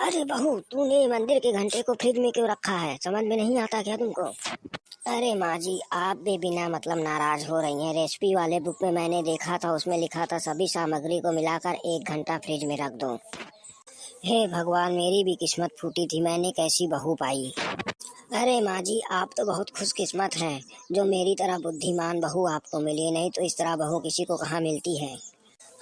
अरे बहू, तूने मंदिर के घंटे को फ्रिज में क्यों रखा है? समझ में नहीं आता क्या तुमको? अरे माँ जी, आप भी बिना मतलब नाराज हो रही हैं। रेसिपी वाले बुक में मैंने देखा था, उसमें लिखा था सभी सामग्री को मिलाकर 1 घंटा फ्रिज में रख दो। हे भगवान, मेरी भी किस्मत फूटी थी, मैंने कैसी बहू पाई। अरे माँ जी, आप तो बहुत खुशकिस्मत हैं जो मेरी तरह बुद्धिमान बहू आपको मिली, नहीं तो इस तरह बहू किसी को कहाँ मिलती है।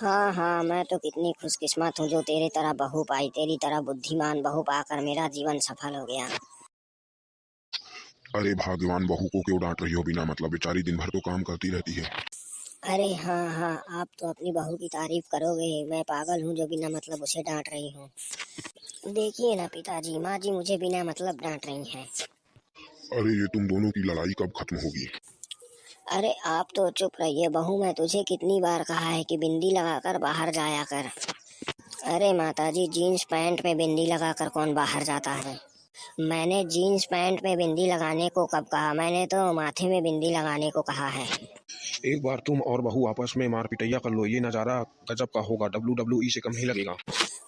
हाँ हाँ, मैं तो कितनी खुशकिस्मत हूँ जो तेरी तरह बहू पाई। तेरी तरह बुद्धिमान बहू पाकर मेरा जीवन सफल हो गया। अरे भाग्यवान बहू को क्यों डांट रही हो बिना मतलब? बेचारी दिन भर तो काम करती रहती है। अरे हाँ हाँ, आप तो अपनी बहू की तारीफ करोगे, मैं पागल हूँ जो बिना मतलब उसे डांट रही हूँ। देखिए ना पिताजी, माँ जी मुझे बिना मतलब डांट रही हैं। अरे ये तुम दोनों की लड़ाई कब खत्म होगी? अरे आप तो चुप रहिए बहू, मैं तुझे कितनी बार कहा है कि बिंदी लगाकर बाहर जाया कर। अरे माताजी, जीन्स पैंट में बिंदी लगाकर कौन बाहर जाता है? मैंने जीन्स पैंट में बिंदी लगाने को कब कहा? मैंने तो माथे में बिंदी लगाने को कहा है। एक बार तुम और बहू आपस में मार पिटैया कर लो, ये नज़ारा गजब का होगा। WWE से कम नहीं लगेगा।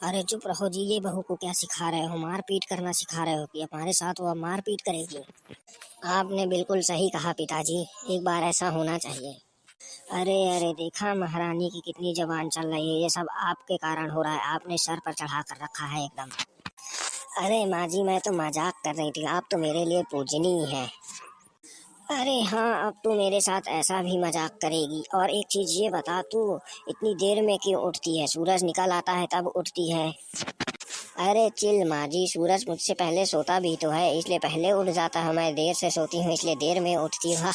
अरे चुप रहो जी, ये बहू को क्या सिखा रहे हो? मारपीट करना सिखा रहे हो कि हमारे साथ वो अब मारपीट करेगी? आपने बिल्कुल सही कहा पिताजी, एक बार ऐसा होना चाहिए। अरे अरे, देखा महारानी की कितनी जबान चल रही है। ये सब आपके कारण हो रहा है, आपने सर पर चढ़ा कर रखा है एकदम। अरे माँ जी, मैं तो मजाक कर रही थी, आप तो मेरे लिए पूजनीय है। अरे हाँ, अब तू मेरे साथ ऐसा भी मजाक करेगी? और एक चीज ये बता, तू इतनी देर में क्यों उठती है? सूरज निकल आता है तब उठती है। अरे चिल माँ जी, सूरज मुझसे पहले सोता भी तो है, इसलिए पहले उठ जाता है। मैं देर से सोती हूँ इसलिए देर में उठती हूँ।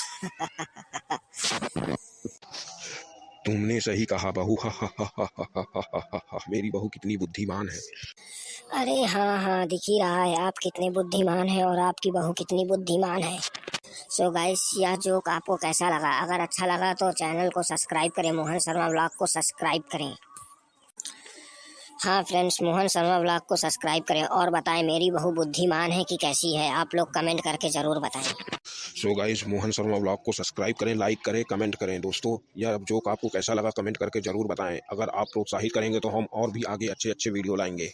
तुमने सही कहा बहू। हा हा हा हा हा हा हा हा हा। मेरी बहू कितनी बुद्धिमान है। अरे हाँ हाँ, दिख ही रहा है आप कितने बुद्धिमान हैं और आपकी बहू कितनी बुद्धिमान है। सो गाइस, यह जोक आपको कैसा लगा? अगर अच्छा लगा तो चैनल को सब्सक्राइब करें, मोहन शर्मा व्लॉग को सब्सक्राइब करें। हाँ फ्रेंड्स, मोहन शर्मा व्लॉग को सब्सक्राइब करें और बताएं मेरी बहू बुद्धिमान है कि कैसी है? आप लोग कमेंट करके ज़रूर बताएं। So guys, Mohan Sharma vlog को सब्सक्राइब करें, लाइक करें, कमेंट करें। दोस्तों, यह जोक आपको कैसा लगा कमेंट करके ज़रूर बताएं। अगर आप प्रोत्साहित करेंगे तो हम और भी आगे अच्छे अच्छे वीडियो लाएंगे।